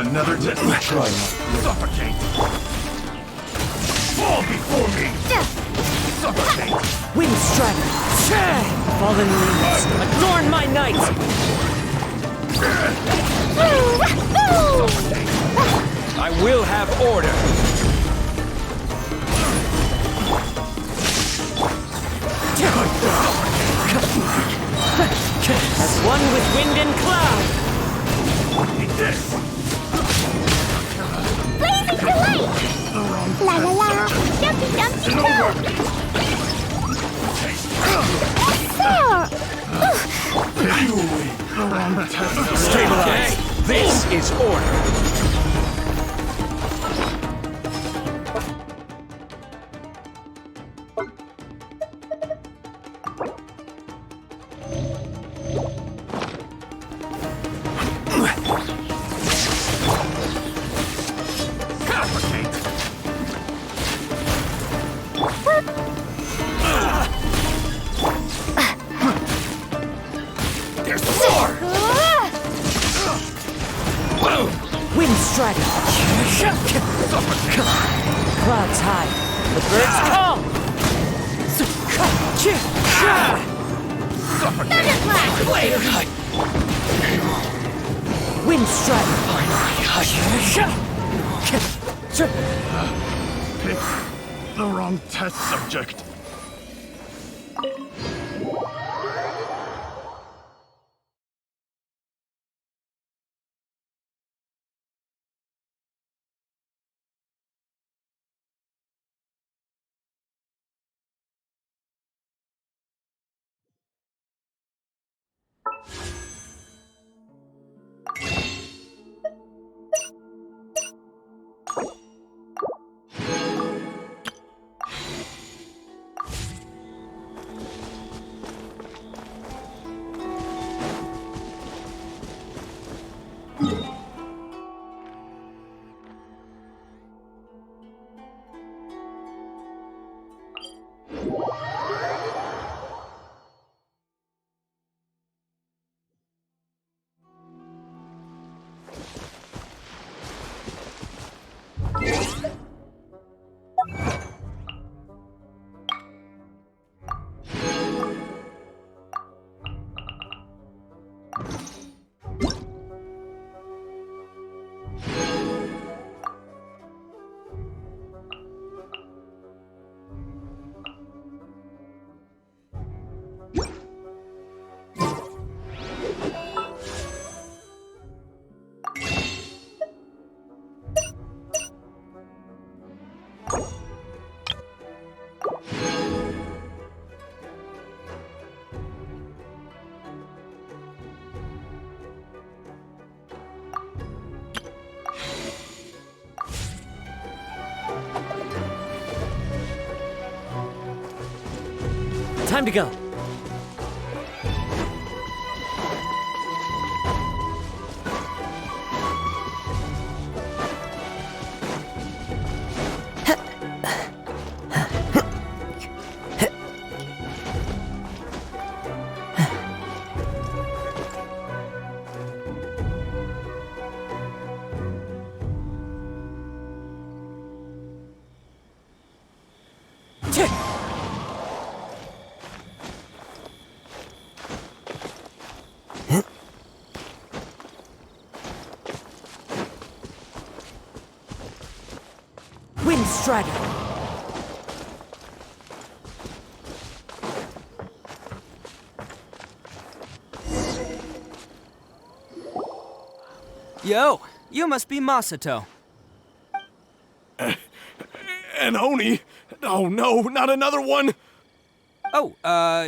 Another test. Try suffocate. Fall before me. Suffocate. Wind strider. Fallen leaves. Adorn my night. I will have order. As one with wind and cloud. Eat this. Blazing delight! La la la! Dumpty dumpty dum! Stabilize. This is order. Wind strider. Clouds high. The birds call. Thunderclap! Wind strider. Pick the wrong test subject. Time to go. Wind strider. Yo, you must be Masato. And Oni? Oh no, not another one! Oh,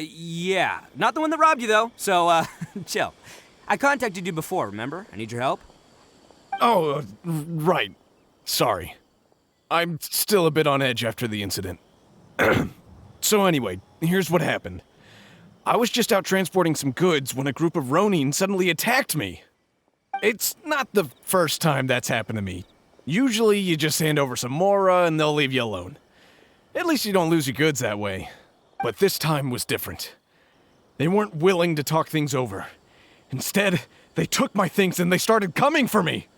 yeah. Not the one that robbed you, though, so, chill. I contacted you before, remember? I need your help. Oh, right. Sorry. I'm still a bit on edge after the incident. So anyway, here's what happened. I was just out transporting some goods when a group of Ronin suddenly attacked me. It's not the first time that's happened to me. Usually you just hand over some Mora and they'll leave you alone. At least you don't lose your goods that way. But this time was different. They weren't willing to talk things over. Instead, they took my things and they started coming for me.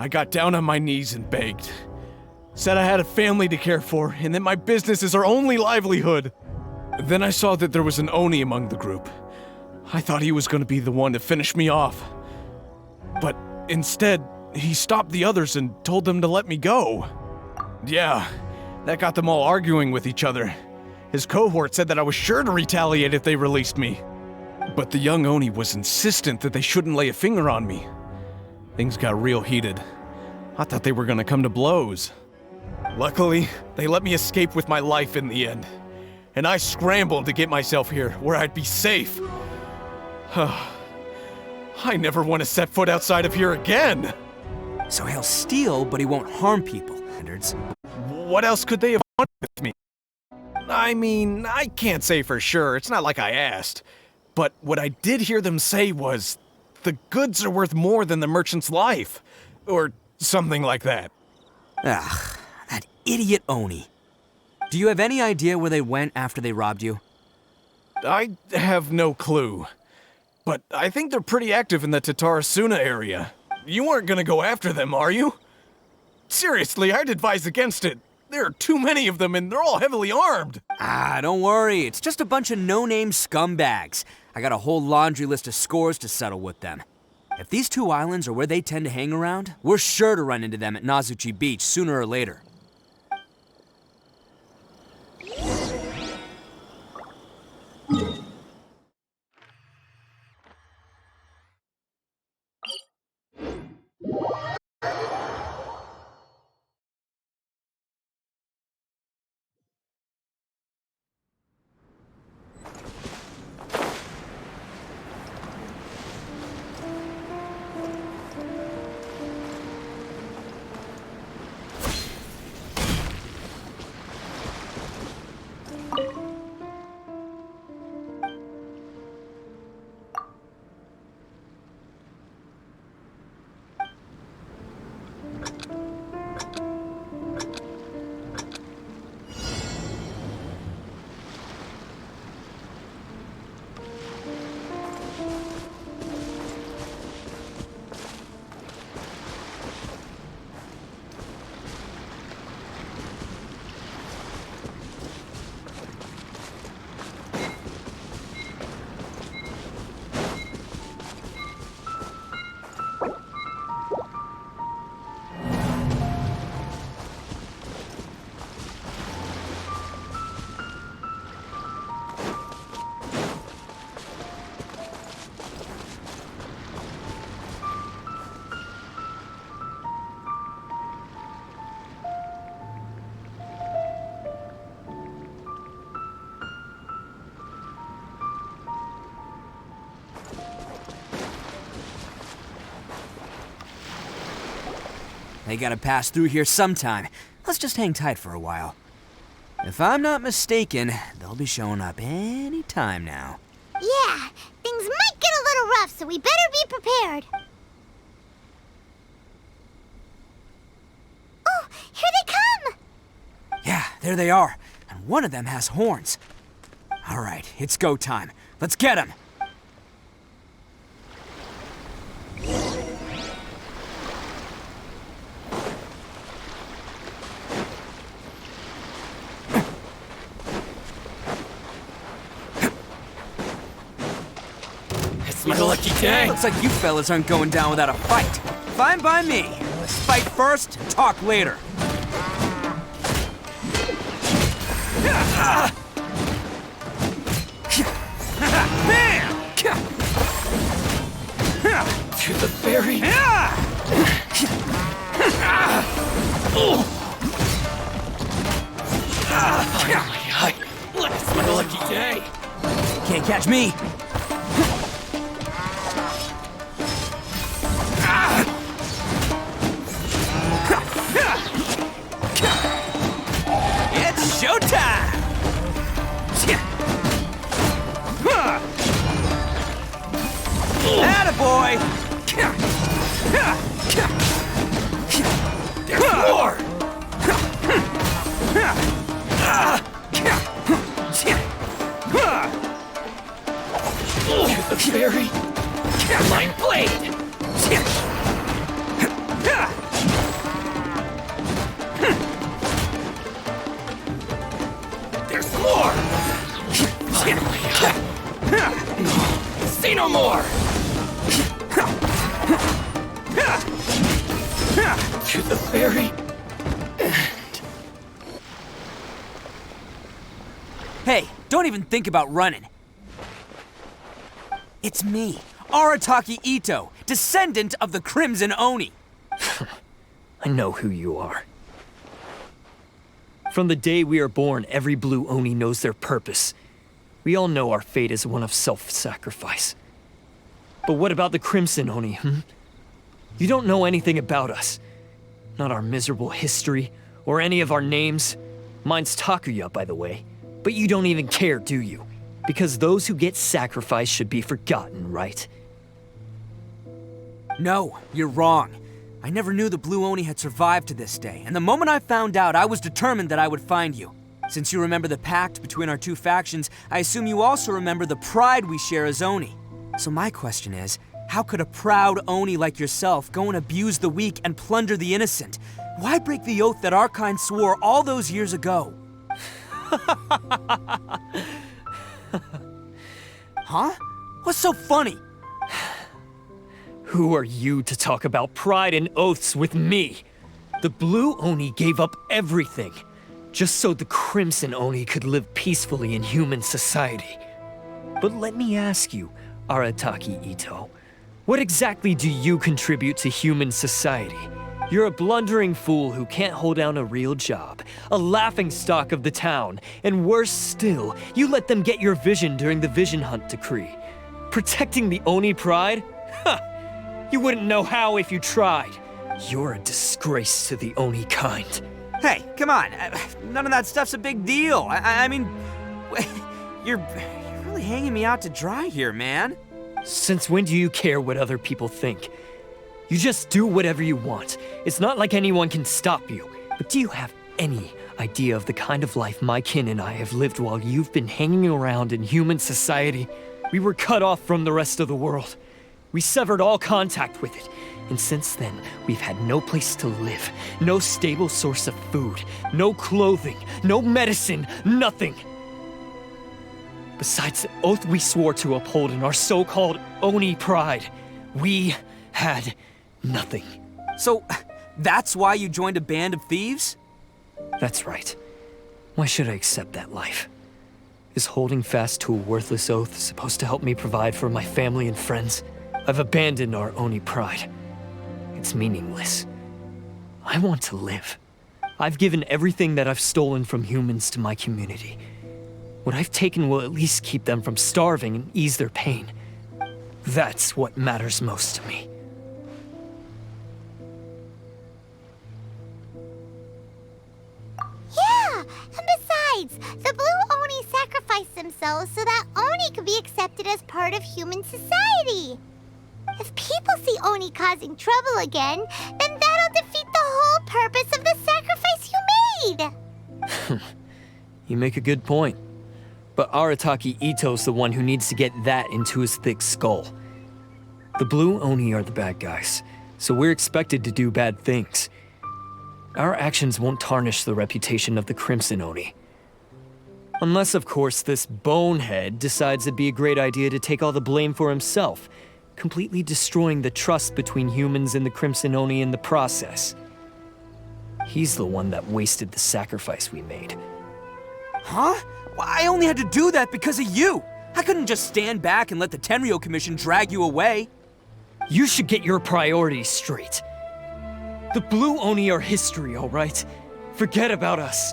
I got down on my knees and begged. Said I had a family to care for and that my business is our only livelihood. Then I saw that there was an Oni among the group. I thought he was going to be the one to finish me off. But instead, he stopped the others and told them to let me go. Yeah, that got them all arguing with each other. His cohort said that I was sure to retaliate if they released me. But the young Oni was insistent that they shouldn't lay a finger on me. Things got real heated. I thought they were gonna come to blows. Luckily, they let me escape with my life in the end. And I scrambled to get myself here, where I'd be safe. I never want to set foot outside of here again! So he'll steal, but he won't harm people, Hendricks. What else could they have wanted with me? I mean, I can't say for sure, it's not like I asked. But what I did hear them say was, the goods are worth more than the merchant's life. Or something like that. Ugh, that idiot Oni. Do you have any idea where they went after they robbed you? I have no clue. But I think they're pretty active in the Tatarasuna area. You aren't gonna go after them, are you? Seriously, I'd advise against it. There are too many of them and they're all heavily armed. Don't worry. It's just a bunch of no-name scumbags. I got a whole laundry list of scores to settle with them. If these two islands are where they tend to hang around, we're sure to run into them at Nazuchi Beach sooner or later. They gotta pass through here sometime. Let's just hang tight for a while. If I'm not mistaken, they'll be showing up any time now. Yeah, things might get a little rough, so we better be prepared. Oh, here they come! Yeah, there they are. And one of them has horns. All right, it's go time. Let's get him! It's my lucky day. Looks like you fellas aren't going down without a fight. Fine by me. Let's fight first and talk later. To the ferry. It's my lucky day. Can't catch me. It's showtime! Attaboy! There's more. To the ferry. My blade. See no more! To the very Hey, don't even think about running. It's me, Arataki Ito, descendant of the Crimson Oni. I know who you are. From the day we are born, every blue Oni knows their purpose. We all know our fate is one of self-sacrifice. But what about the Crimson Oni, You don't know anything about us. Not our miserable history, or any of our names. Mine's Takuya, by the way. But you don't even care, do you? Because those who get sacrificed should be forgotten, right? No, you're wrong. I never knew the Blue Oni had survived to this day, and the moment I found out, I was determined that I would find you. Since you remember the pact between our two factions, I assume you also remember the pride we share as Oni. So my question is, how could a proud Oni like yourself go and abuse the weak and plunder the innocent? Why break the oath that our kind swore all those years ago? Huh? What's so funny? Who are you to talk about pride and oaths with me? The Blue Oni gave up everything, just so the Crimson Oni could live peacefully in human society. But let me ask you, Arataki Ito, what exactly do you contribute to human society? You're a blundering fool who can't hold down a real job, a laughingstock of the town, and worse still, you let them get your vision during the Vision Hunt decree. Protecting the Oni pride? Ha! You wouldn't know how if you tried. You're a disgrace to the Oni kind. Hey, come on. None of that stuff's a big deal. I mean, you're really hanging me out to dry here, man. Since when do you care what other people think? You just do whatever you want. It's not like anyone can stop you. But do you have any idea of the kind of life my kin and I have lived while you've been hanging around in human society? We were cut off from the rest of the world. We severed all contact with it. And since then, we've had no place to live, no stable source of food, no clothing, no medicine, nothing. Besides the oath we swore to uphold in our so-called Oni pride, we had nothing. So, that's why you joined a band of thieves? That's right. Why should I accept that life? Is holding fast to a worthless oath supposed to help me provide for my family and friends? I've abandoned our Oni pride. It's meaningless. I want to live. I've given everything that I've stolen from humans to my community. What I've taken will at least keep them from starving and ease their pain. That's what matters most to me. Yeah, and besides, the Blue Oni sacrificed themselves so that Oni could be accepted as part of human society. If people see Oni causing trouble again, then that'll defeat the whole purpose of the sacrifice you made. You make a good point. But Arataki Ito's the one who needs to get that into his thick skull. The Blue Oni are the bad guys, so we're expected to do bad things. Our actions won't tarnish the reputation of the Crimson Oni. Unless, of course, this bonehead decides it'd be a great idea to take all the blame for himself, completely destroying the trust between humans and the Crimson Oni in the process. He's the one that wasted the sacrifice we made. Huh? Well, I only had to do that because of you. I couldn't just stand back and let the Tenryo Commission drag you away. You should get your priorities straight. The Blue Oni are history, all right? Forget about us.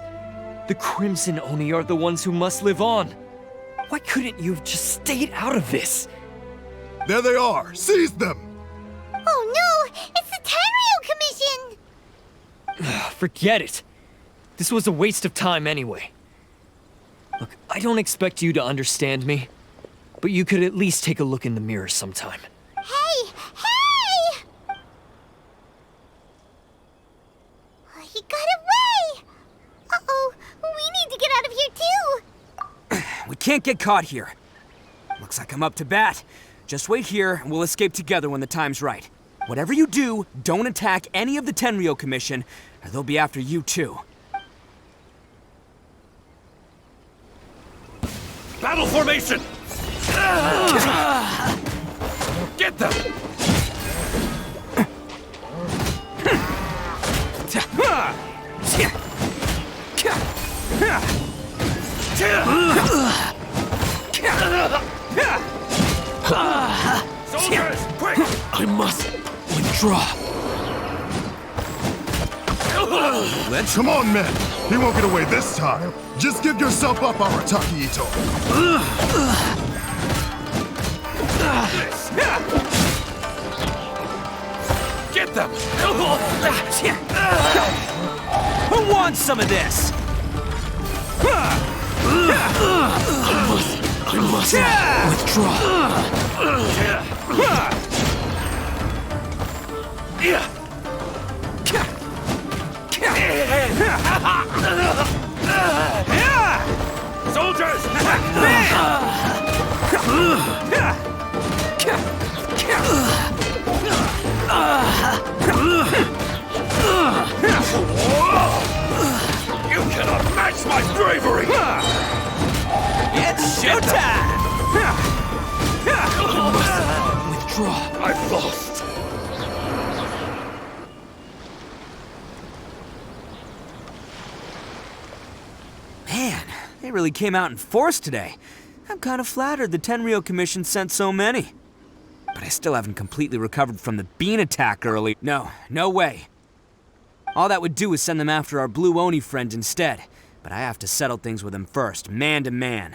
The Crimson Oni are the ones who must live on. Why couldn't you have just stayed out of this? There they are! Seize them! Oh no, it's the Tenryo Commission! Forget it. This was a waste of time anyway. Look, I don't expect you to understand me, but you could at least take a look in the mirror sometime. Hey! Hey! He got away! Uh-oh, we need to get out of here too! We can't get caught here. Looks like I'm up to bat. Just wait here, and we'll escape together when the time's right. Whatever you do, don't attack any of the Tenryo Commission, or they'll be after you too. battle formation! Get them! Soldiers, quick! I must withdraw. Come on, men. He won't get away this time. Just give yourself up, Arataki Ito. Get them! Who wants some of this? I must withdraw. Soldiers! You cannot match my bravery! It's showtime! Withdraw. I've lost. Man, they really came out in force today. I'm kind of flattered the Tenryou Commission sent so many. But I still haven't completely recovered from the bean attack early. No way. All that would do is send them after our Blue Oni friend instead. But I have to settle things with him first, man to man.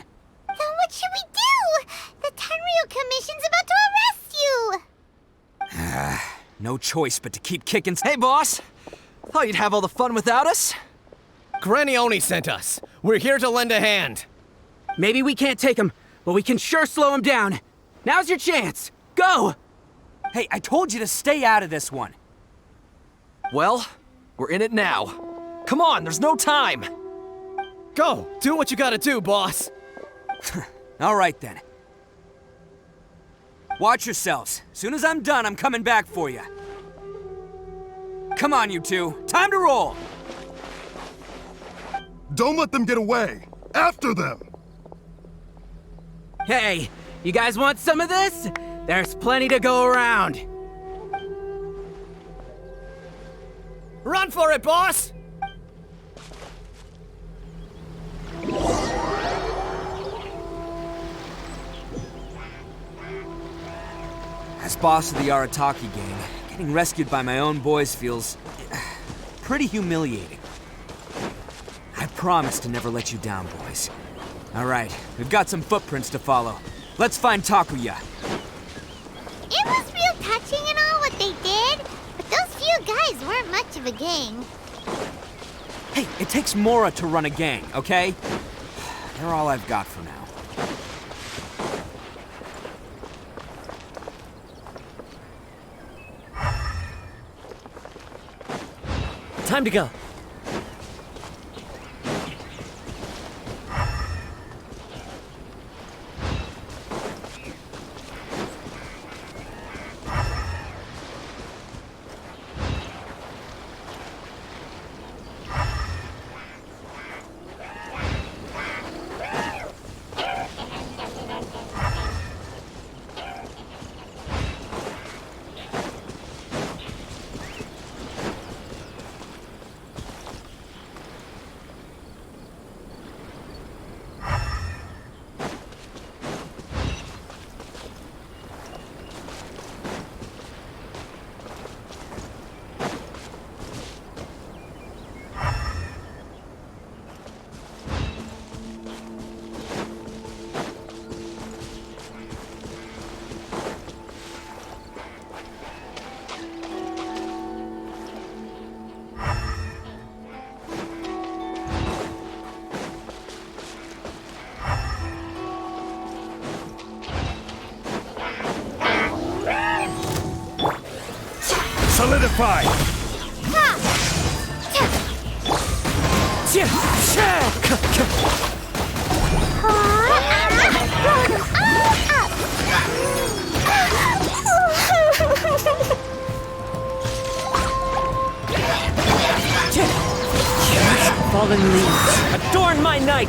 Then what should we do? The Tenryou Commission's about to arrest you! No choice but to keep kicking. Hey, boss! Thought you'd have all the fun without us? Granny Oni sent us. We're here to lend a hand. Maybe we can't take him, but we can sure slow him down. Now's your chance. Go! Hey, I told you to stay out of this one. Well, we're in it now. Come on, there's no time. Go, do what you gotta do, boss. All right then. Watch yourselves. Soon as I'm done, I'm coming back for you. Come on, you two. Time to roll. Don't let them get away. After them. Hey, you guys want some of this? There's plenty to go around. Run for it, boss! As boss of the Arataki gang, getting rescued by my own boys feels pretty humiliating. I promise to never let you down, boys. All right, we've got some footprints to follow. Let's find Takuya. It was real touching and all what they did, but those few guys weren't much of a gang. Hey, it takes Mora to run a gang, okay? They're all I've got for now. Time to go. Solidify! Fallen leaves, adorn my night!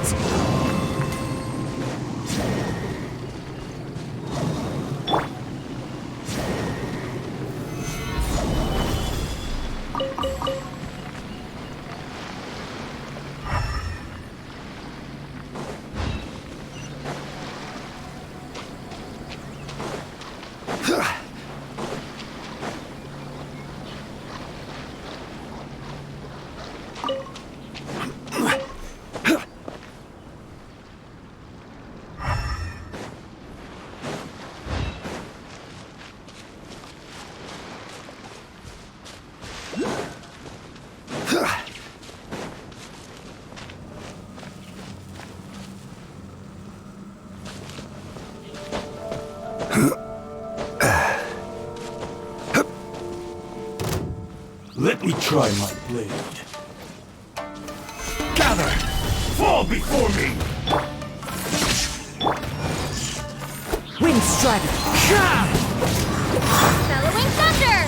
Let me try my blade. Gather! Fall before me! Wind Strider! Bellowing thunder!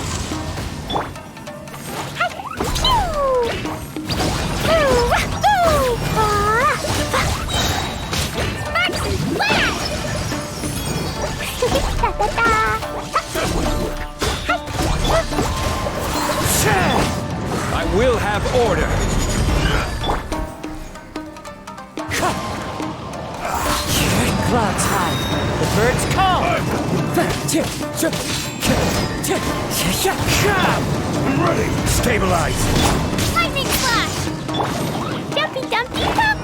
I will have order. Clouds high. The birds call. I'm ready! Stabilize! Lightning flash! Dumpy dumpy dump!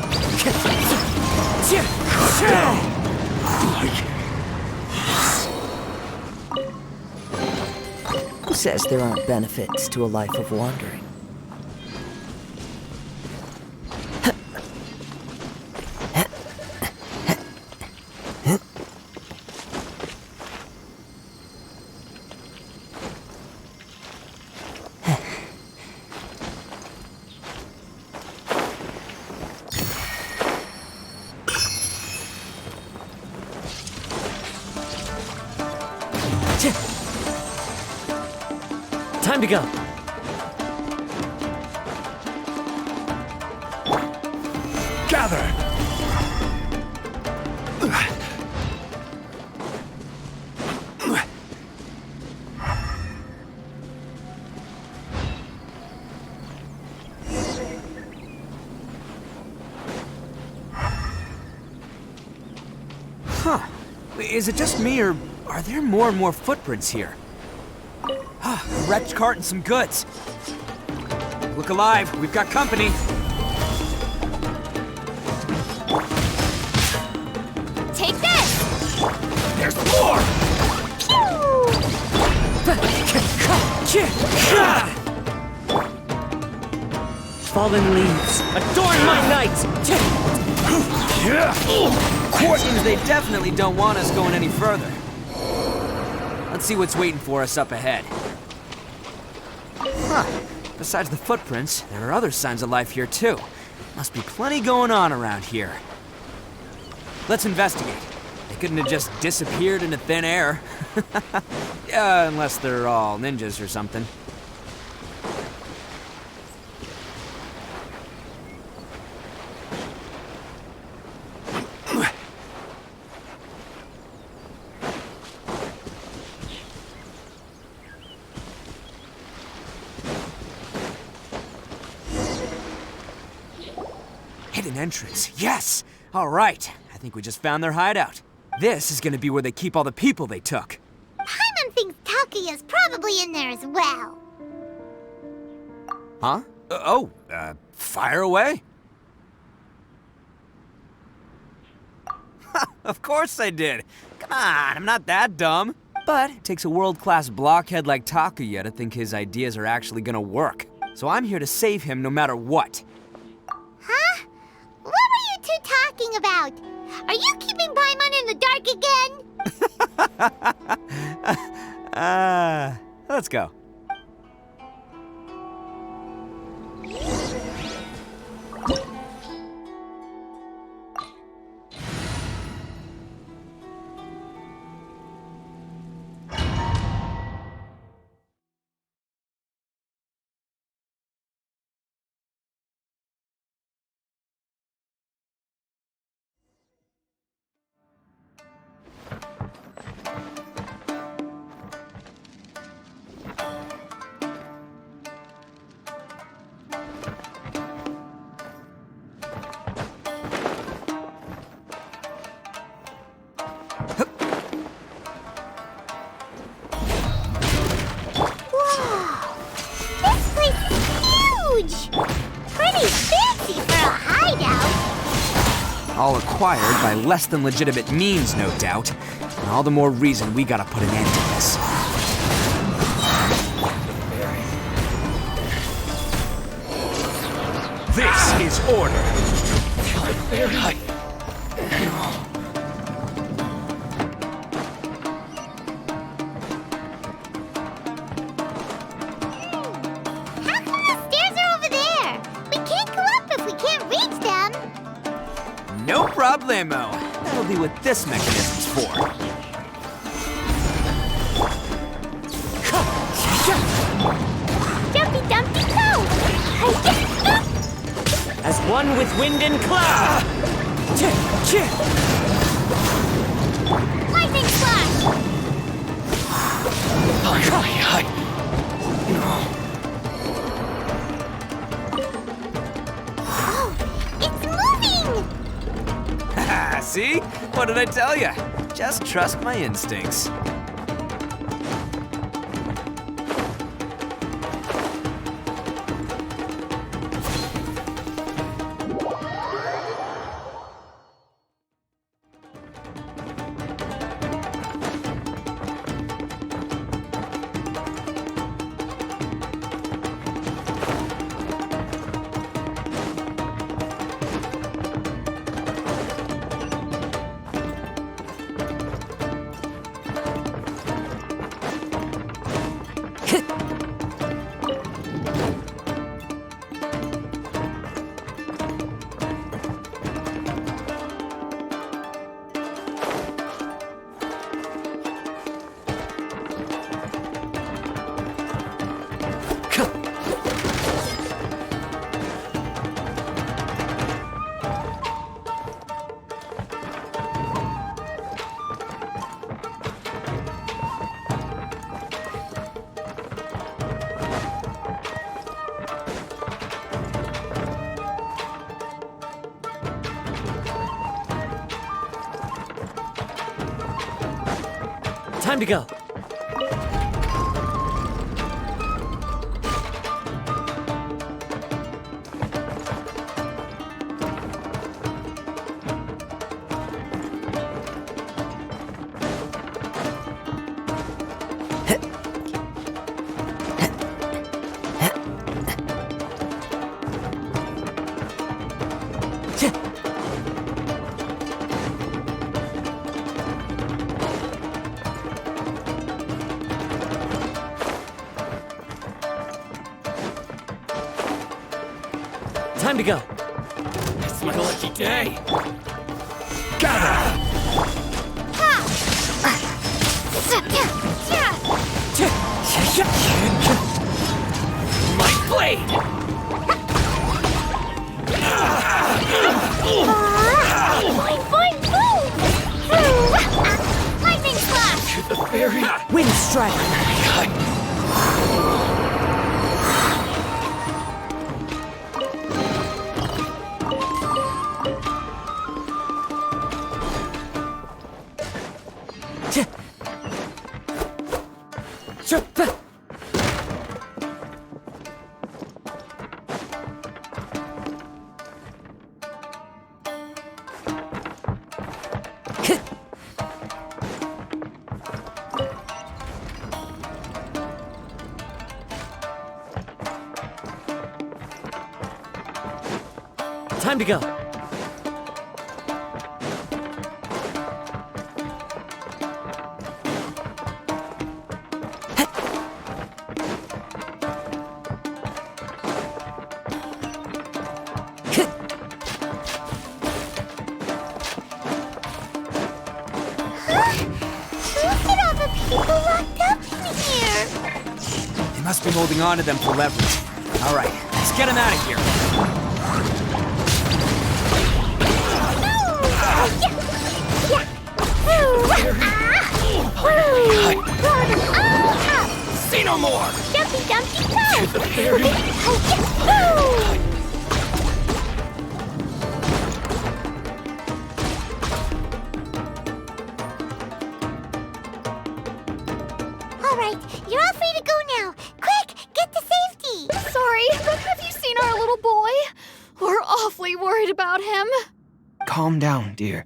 Who says there aren't benefits to a life of wandering? Time to go. Gather! Huh. Is it just me, or are there more and more footprints here? A wrecked cart and some goods. Look alive, we've got company. Take this! There's more! Fallen leaves, adorn my night! Seems they definitely don't want us going any further. Let's see what's waiting for us up ahead. Huh. Besides the footprints, there are other signs of life here too. Must be plenty going on around here. Let's investigate. They couldn't have just disappeared into thin air. Yeah, unless they're all ninjas or something. Hidden entrance, yes! All right, I think we just found their hideout. This is gonna be where they keep all the people they took. Paimon thinks Taki is probably in there as well. Huh? Fire away? Of course I did. Come on, I'm not that dumb. But it takes a world-class blockhead like Takuya to think his ideas are actually gonna work. So I'm here to save him no matter what. Huh? What were you two talking about? Are you keeping Paimon in the dark again? Let's go. All acquired by less than legitimate means, no doubt. And all the more reason we gotta put an end to this. This is order! ammo. That'll be what this mechanism's for. Jumpy Dumpty go! As one with wind and cloud! Lightning Slash! Oh, it's moving! Haha, see? What did I tell you? Just trust my instincts. Time to go. Time to go. It's my lucky day. My blade! Boing, boing, boom! Lightning Slash! To the very Wind strike. Time to go. Look at all the people locked up in here! They must be holding on to them for leverage. All right, let's get them out of here. say no more! Jumpy Dumpty go! To the very All right, you're all free to go now. Quick, get to safety! Sorry, but have you seen our little boy? We're awfully worried about him. Calm down, dear.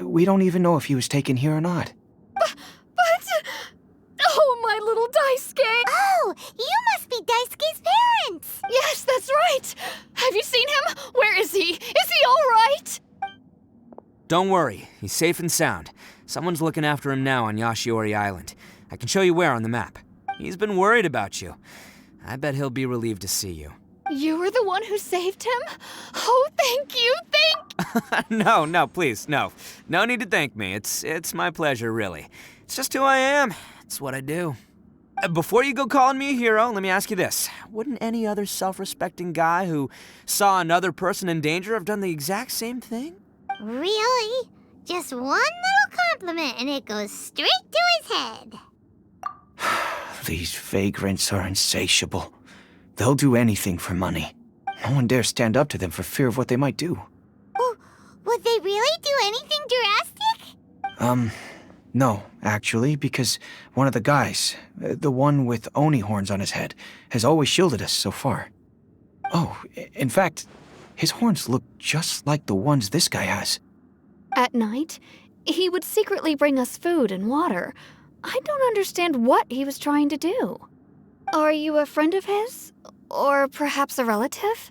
We don't even know if he was taken here or not. But... Oh, my little Daisuke! Oh, you must be Daisuke's parents! Yes, that's right! Have you seen him? Where is he? Is he all right? Don't worry, he's safe and sound. Someone's looking after him now on Yashiori Island. I can show you where on the map. He's been worried about you. I bet he'll be relieved to see you. You were You're the one who saved him? Oh, thank you, No, please, no. No need to thank me. It's my pleasure, really. It's just who I am. It's what I do. Before you go calling me a hero, let me ask you this. Wouldn't any other self-respecting guy who saw another person in danger have done the exact same thing? Really? Just one little compliment and it goes straight to his head. These vagrants are insatiable. They'll do anything for money. No one dares stand up to them for fear of what they might do. Would they really do anything drastic? No, actually, because one of the guys, the one with Oni horns on his head, has always shielded us so far. Oh, in fact, his horns look just like the ones this guy has. At night, he would secretly bring us food and water. I don't understand what he was trying to do. Are you a friend of his? Or perhaps a relative?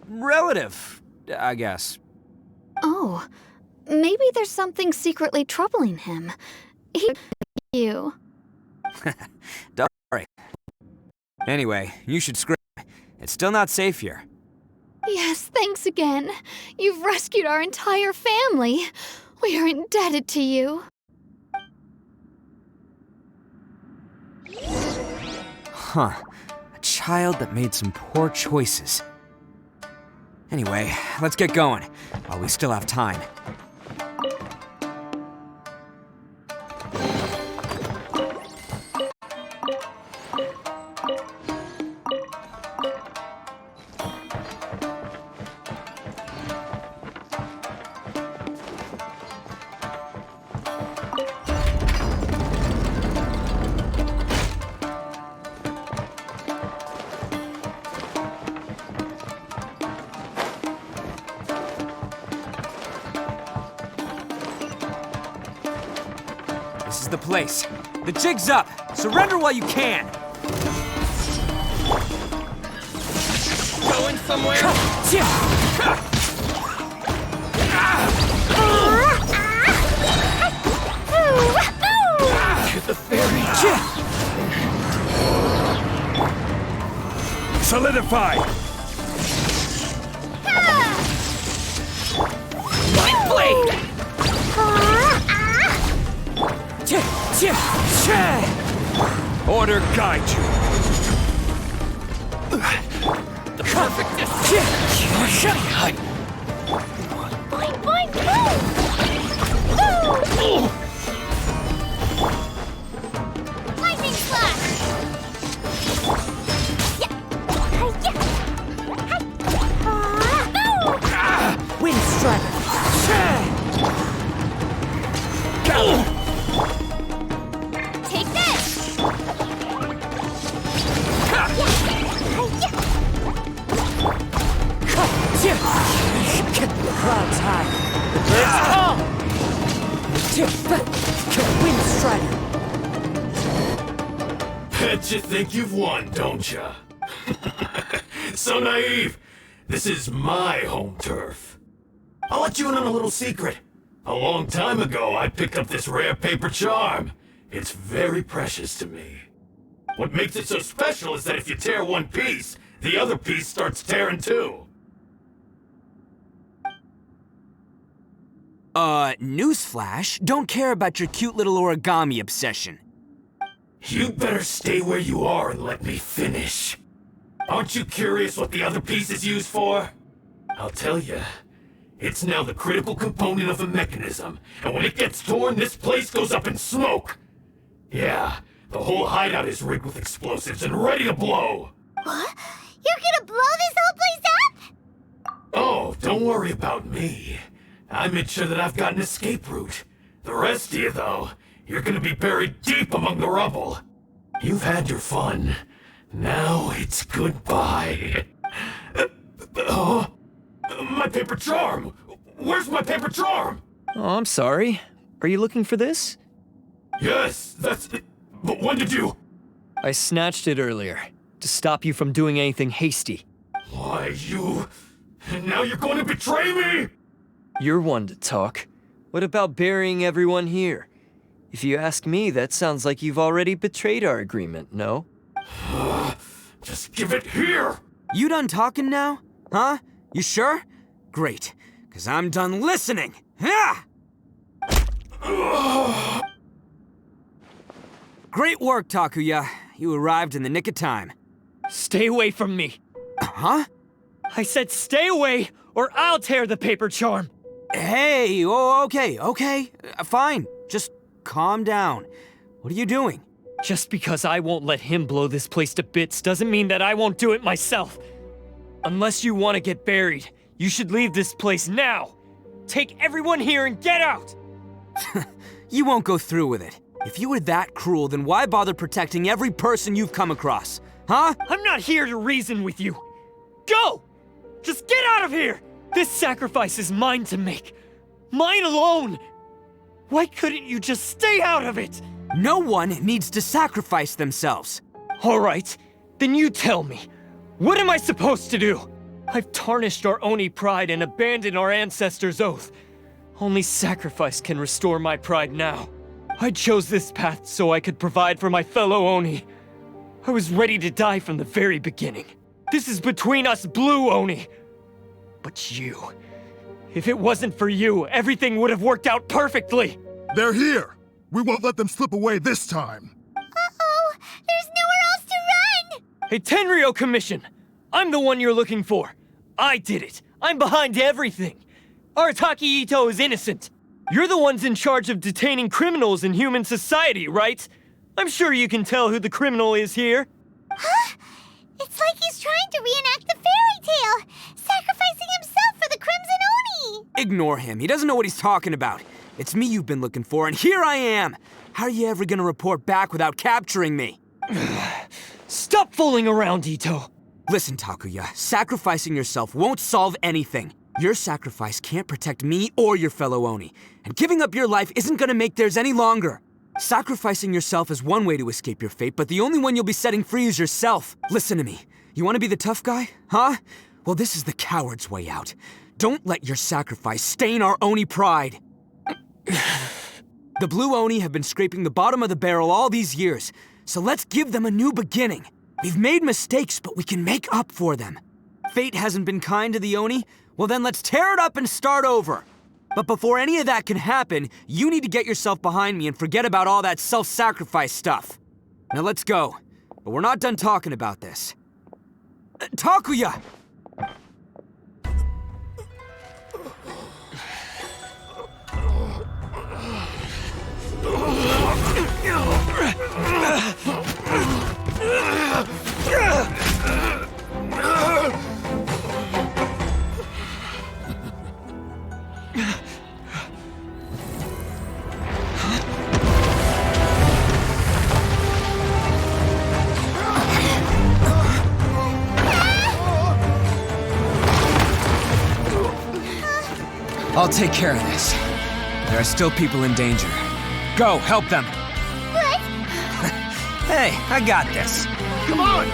Relative, I guess. Oh, maybe there's something secretly troubling him. You. Don't worry. Anyway, you should scream. It's still not safe here. Yes, thanks again. You've rescued our entire family. We are indebted to you. Huh. A child that made some poor choices. Anyway, let's get going, while we still have time. This is the place. The jig's up. Surrender while you can. Going somewhere? To the ferry. Solidify. My blade! Order guide you. The perfect distance! Boing, boing, boom! Lightning slash! Wind strike. Take this! Clouds high. The birds call. Wind strider. Bet you think you've won, don't ya? So naive. This is my home turf. I'll let you in on a little secret. A long time ago, I picked up this rare paper charm. It's very precious to me. What makes it so special is that if you tear one piece, the other piece starts tearing too. Newsflash, don't care about your cute little origami obsession. You better stay where you are and let me finish. Aren't you curious what the other piece is used for? I'll tell you. It's now the critical component of the mechanism, and when it gets torn, this place goes up in smoke. Yeah, the whole hideout is rigged with explosives and ready to blow. What? You're gonna blow this whole place up? Oh, don't worry about me. I made sure that I've got an escape route. The rest of you, though, you're gonna be buried deep among the rubble. You've had your fun. Now it's goodbye. My paper charm! Where's my paper charm? Oh, I'm sorry. Are you looking for this? Yes, that's it. But when did you? I snatched it earlier, to stop you from doing anything hasty. Why, you... Now you're going to betray me? You're one to talk. What about burying everyone here? If you ask me, that sounds like you've already betrayed our agreement, no? Just give it here! You done talking now? Huh? You sure? Great, because I'm done listening. Ha! Great work, Takuya. You arrived in the nick of time. Stay away from me. Huh? I said stay away, or I'll tear the paper charm. Hey, okay. Fine. Just calm down. What are you doing? Just because I won't let him blow this place to bits doesn't mean that I won't do it myself. Unless you want to get buried, you should leave this place now. Take everyone here and get out! You won't go through with it. If you were that cruel, then why bother protecting every person you've come across? Huh? I'm not here to reason with you. Go! Just get out of here! This sacrifice is mine to make. Mine alone! Why couldn't you just stay out of it? No one needs to sacrifice themselves. All right, then you tell me. What am I supposed to do? I've tarnished our Oni pride and abandoned our ancestors' oath. Only sacrifice can restore my pride now. I chose this path so I could provide for my fellow Oni. I was ready to die from the very beginning. This is between us Blue Oni. But you... If it wasn't for you, everything would have worked out perfectly! They're here! We won't let them slip away this time! Uh-oh! There's nowhere else to run! Hey, Tenryo Commission! I'm the one you're looking for. I did it. I'm behind everything. Arataki Ito is innocent. You're the ones in charge of detaining criminals in human society, right? I'm sure you can tell who the criminal is here. Huh? It's like he's trying to reenact the fairy tale, sacrificing himself for the Crimson Oni! Ignore him. He doesn't know what he's talking about. It's me you've been looking for, and here I am! How are you ever gonna report back without capturing me? Stop fooling around, Ito! Listen, Takuya, sacrificing yourself won't solve anything. Your sacrifice can't protect me or your fellow Oni, and giving up your life isn't gonna make theirs any longer. Sacrificing yourself is one way to escape your fate, but the only one you'll be setting free is yourself. Listen to me. You want to be the tough guy? Huh? Well, this is the coward's way out. Don't let your sacrifice stain our Oni pride. The Blue Oni have been scraping the bottom of the barrel all these years, so let's give them a new beginning. We've made mistakes, but we can make up for them. Fate hasn't been kind to the Oni? Well then let's tear it up and start over. But before any of that can happen, you need to get yourself behind me and forget about all that self-sacrifice stuff. Now let's go. But we're not done talking about this. Takuya! I'll take care of this. There are still people in danger. Go, help them! What? Hey, I got this. Come on!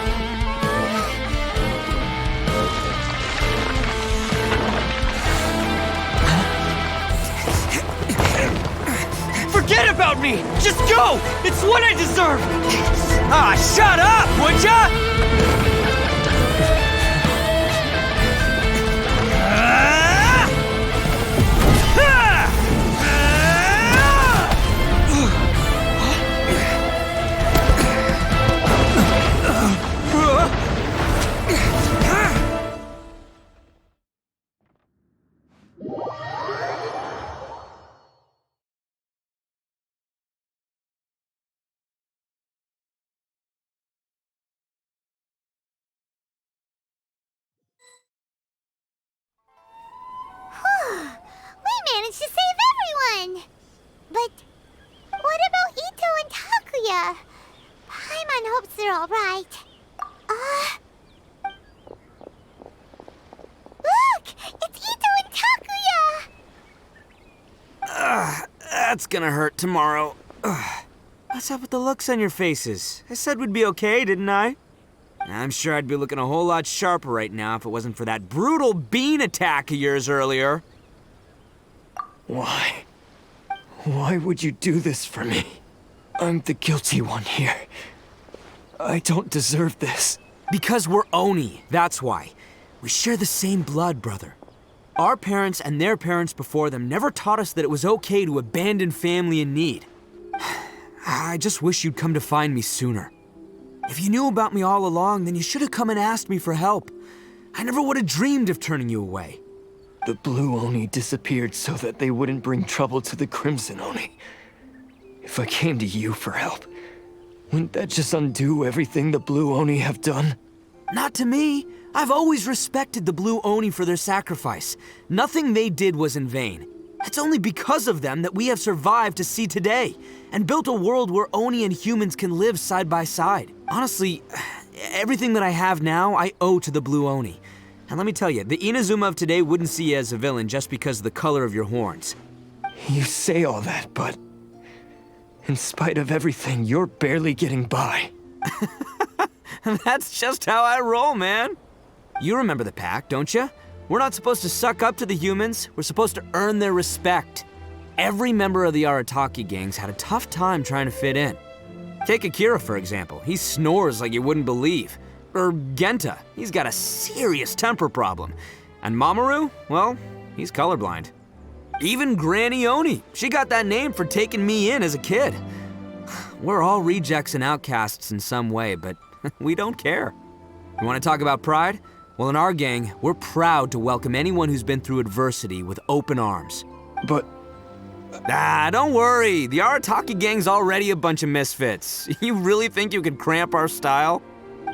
Forget about me! Just go! It's what I deserve! Ah, shut up, would ya? We managed to save everyone! But what about Ito and Takuya? Paimon hopes they're alright. Look! It's Ito and Takuya! That's gonna hurt tomorrow. What's up with the looks on your faces? I said we'd be okay, didn't I? I'm sure I'd be looking a whole lot sharper right now if it wasn't for that brutal bean attack of yours earlier. Why? Why would you do this for me? I'm the guilty one here. I don't deserve this. Because we're Oni, that's why. We share the same blood, brother. Our parents and their parents before them never taught us that it was okay to abandon family in need. I just wish you'd come to find me sooner. If you knew about me all along, then you should have come and asked me for help. I never would have dreamed of turning you away. The Blue Oni disappeared so that they wouldn't bring trouble to the Crimson Oni. If I came to you for help, wouldn't that just undo everything the Blue Oni have done? Not to me. I've always respected the Blue Oni for their sacrifice. Nothing they did was in vain. It's only because of them that we have survived to see today, and built a world where Oni and humans can live side by side. Honestly, everything that I have now, I owe to the Blue Oni. And let me tell you, the Inazuma of today wouldn't see you as a villain just because of the color of your horns. You say all that, but in spite of everything, you're barely getting by. That's just how I roll, man. You remember the pact, don't you? We're not supposed to suck up to the humans. We're supposed to earn their respect. Every member of the Arataki gangs had a tough time trying to fit in. Take Akira, for example. He snores like you wouldn't believe. Or Genta. He's got a serious temper problem. And Mamoru, well, he's colorblind. Even Granny Oni. She got that name for taking me in as a kid. We're all rejects and outcasts in some way, but we don't care. You want to talk about pride? Well, in our gang, we're proud to welcome anyone who's been through adversity with open arms. But... don't worry. The Arataki gang's already a bunch of misfits. You really think you could cramp our style?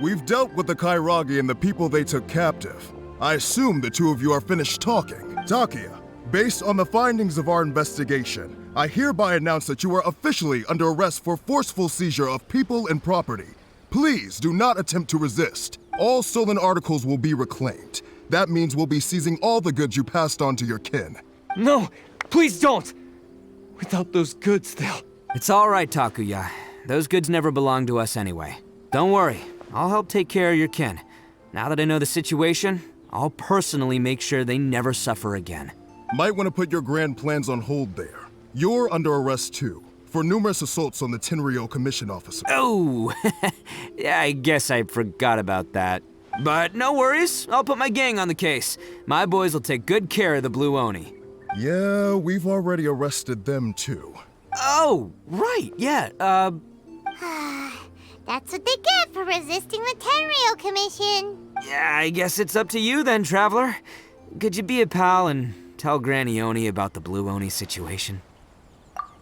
We've dealt with the Kairagi and the people they took captive. I assume the two of you are finished talking. Takia, based on the findings of our investigation, I hereby announce that you are officially under arrest for forceful seizure of people and property. Please do not attempt to resist. All stolen articles will be reclaimed. That means we'll be seizing all the goods you passed on to your kin. No, please don't! Without those goods, they'll... It's all right, Takuya. Those goods never belonged to us anyway. Don't worry, I'll help take care of your kin. Now that I know the situation, I'll personally make sure they never suffer again. Might want to put your grand plans on hold there. You're under arrest too, for numerous assaults on the Tenryo Commission officer. Oh, yeah, I guess I forgot about that. But no worries, I'll put my gang on the case. My boys will take good care of the Blue Oni. Yeah, we've already arrested them too. Oh, right, yeah, That's what they get for resisting the Tenryo Commission. Yeah, I guess it's up to you then, Traveler. Could you be a pal and tell Granny Oni about the Blue Oni situation?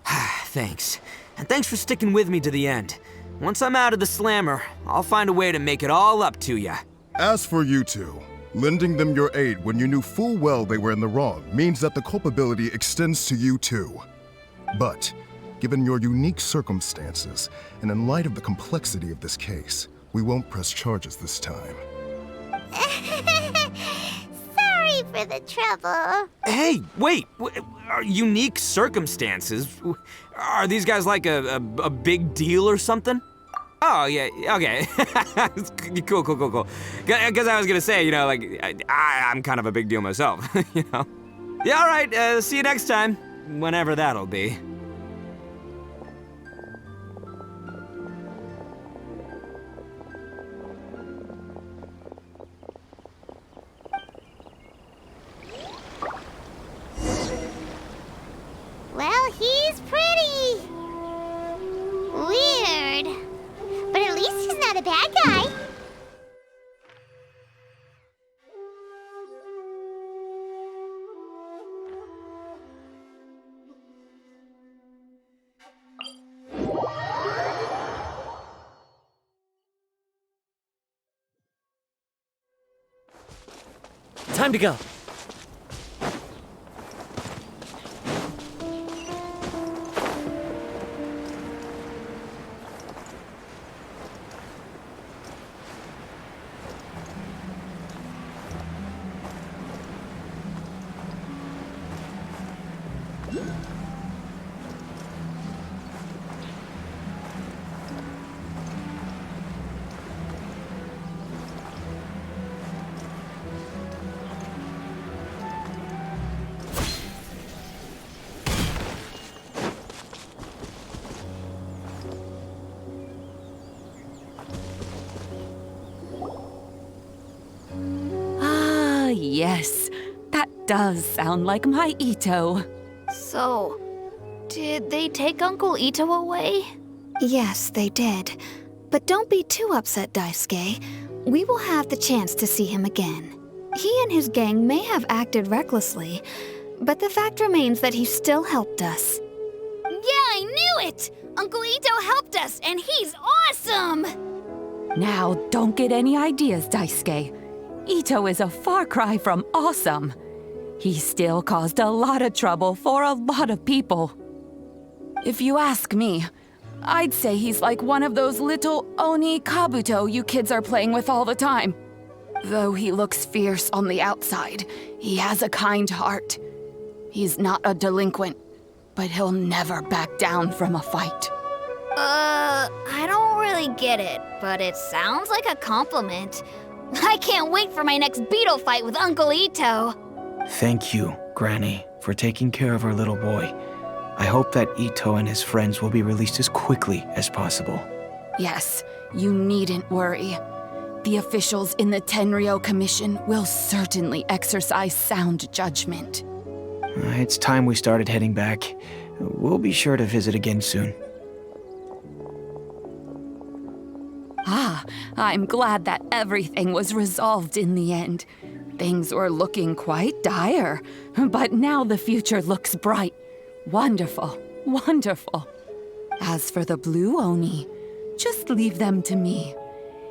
Thanks. And thanks for sticking with me to the end. Once I'm out of the slammer, I'll find a way to make it all up to ya. As for you two, lending them your aid when you knew full well they were in the wrong means that the culpability extends to you too. But, given your unique circumstances, and in light of the complexity of this case, we won't press charges this time. Sorry for the trouble. Hey, wait, are unique circumstances? Are these guys like a big deal or something? Oh, yeah, okay. Cool. Because I was gonna say, you know, like, I'm kind of a big deal myself, you know? Yeah, all right, see you next time, whenever that'll be. Well, he's pretty. Weird. But at least he's not a bad guy. Time to go. yes. That does sound like my Ito. So, did they take Uncle Ito away? Yes, they did. But don't be too upset, Daisuke. We will have the chance to see him again. He and his gang may have acted recklessly, but the fact remains that he still helped us. Yeah, I knew it! Uncle Ito helped us, and he's awesome! Now, don't get any ideas, Daisuke. Ito is a far cry from awesome. He still caused a lot of trouble for a lot of people. If you ask me, I'd say he's like one of those little Oni Kabuto you kids are playing with all the time. Though he looks fierce on the outside, he has a kind heart. He's not a delinquent, but he'll never back down from a fight. I don't really get it, but it sounds like a compliment. I can't wait for my next beetle fight with Uncle Ito. Thank you, Granny, for taking care of our little boy. I hope that Ito and his friends will be released as quickly as possible. Yes, you needn't worry. The officials in the Tenryo Commission will certainly exercise sound judgment. It's time we started heading back. We'll be sure to visit again soon. Ah, I'm glad that everything was resolved in the end. Things were looking quite dire, but now the future looks bright. Wonderful, wonderful. As for the Blue Oni, just leave them to me.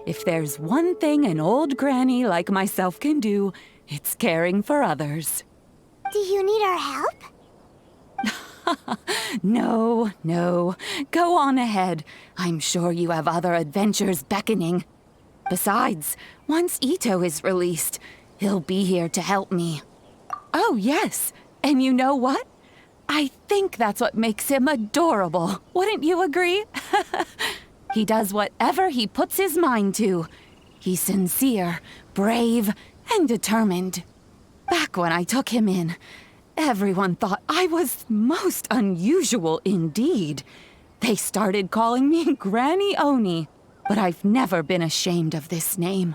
If there's one thing an old granny like myself can do, it's caring for others. Do you need our help? No, no. Go on ahead. I'm sure you have other adventures beckoning. Besides, once Ito is released, he'll be here to help me. Oh, yes. And you know what? I think that's what makes him adorable. Wouldn't you agree? He does whatever he puts his mind to. He's sincere, brave, and determined. Back when I took him in, everyone thought I was most unusual indeed. They started calling me Granny Oni, but I've never been ashamed of this name.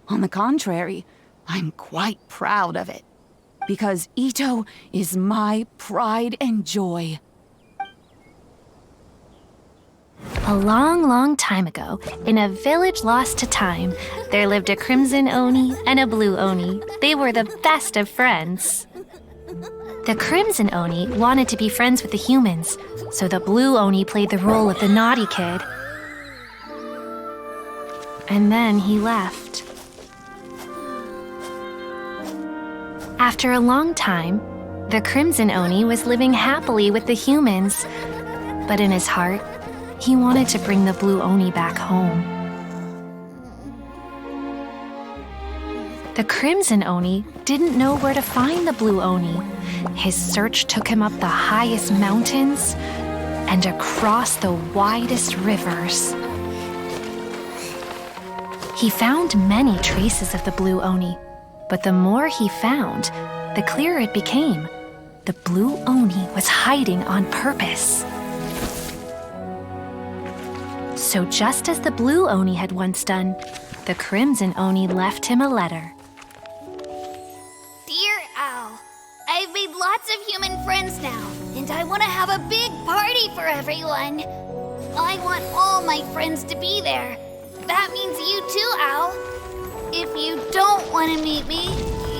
On the contrary, I'm quite proud of it. Because Ito is my pride and joy. A long, long time ago, in a village lost to time, there lived a crimson Oni and a blue Oni. They were the best of friends. The crimson Oni wanted to be friends with the humans, so the blue Oni played the role of the naughty kid. And then he left. After a long time, the crimson Oni was living happily with the humans, but in his heart, he wanted to bring the blue Oni back home. The crimson Oni didn't know where to find the blue Oni. His search took him up the highest mountains and across the widest rivers. He found many traces of the blue Oni, but the more he found, the clearer it became. The blue Oni was hiding on purpose. So just as the blue Oni had once done, the crimson Oni left him a letter. Dear Owl, I've made lots of human friends now, and I want to have a big party for everyone. I want all my friends to be there. That means you too, Owl. If you don't want to meet me,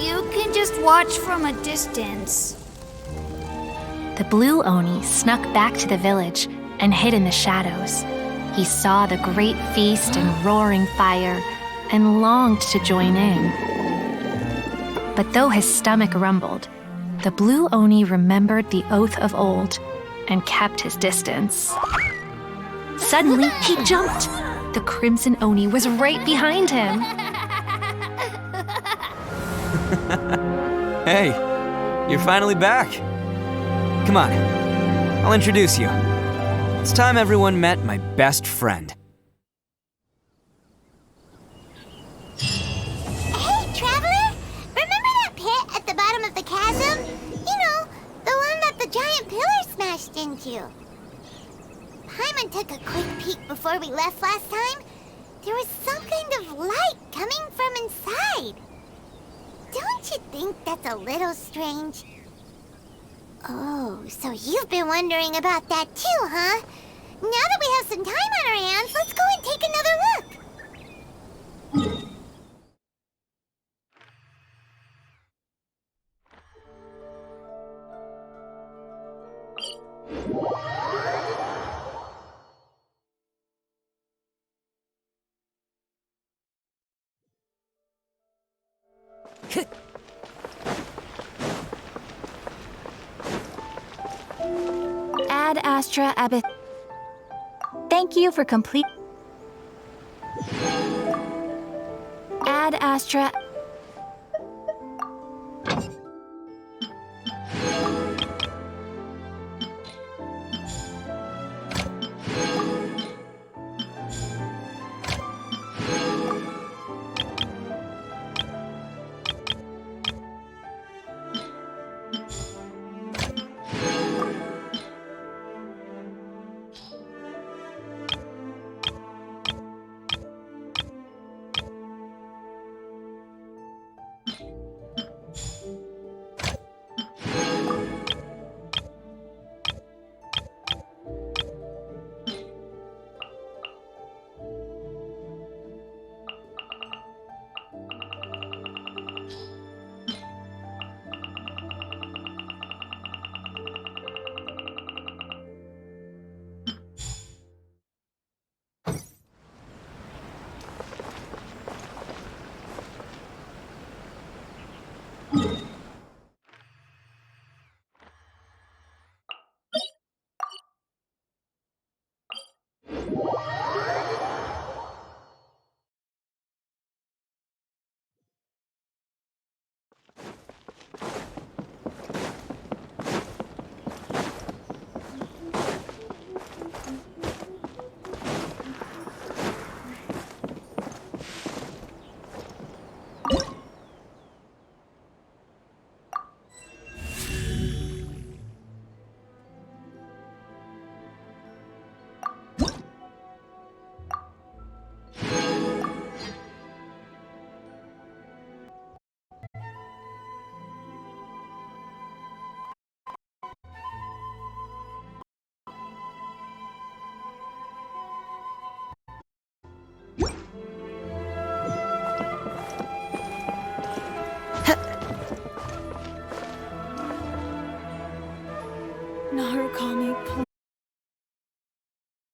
you can just watch from a distance. The blue Oni snuck back to the village and hid in the shadows. He saw the great feast and roaring fire and longed to join in. But though his stomach rumbled, the blue Oni remembered the oath of old and kept his distance. Suddenly, he jumped. The crimson Oni was right behind him. Hey, you're finally back. Come on, I'll introduce you. It's time everyone met my best friend. Hey, Traveler! Remember that pit at the bottom of the chasm? You know, the one that the giant pillar smashed into. Paimon took a quick peek before we left last time. There was some kind of light coming from inside. Don't you think that's a little strange? Oh, so you've been wondering about that too, huh? Now that we have some time on our hands, let's go and take another look. Ad Astra Abyss. Thank you for complete. Ad Astra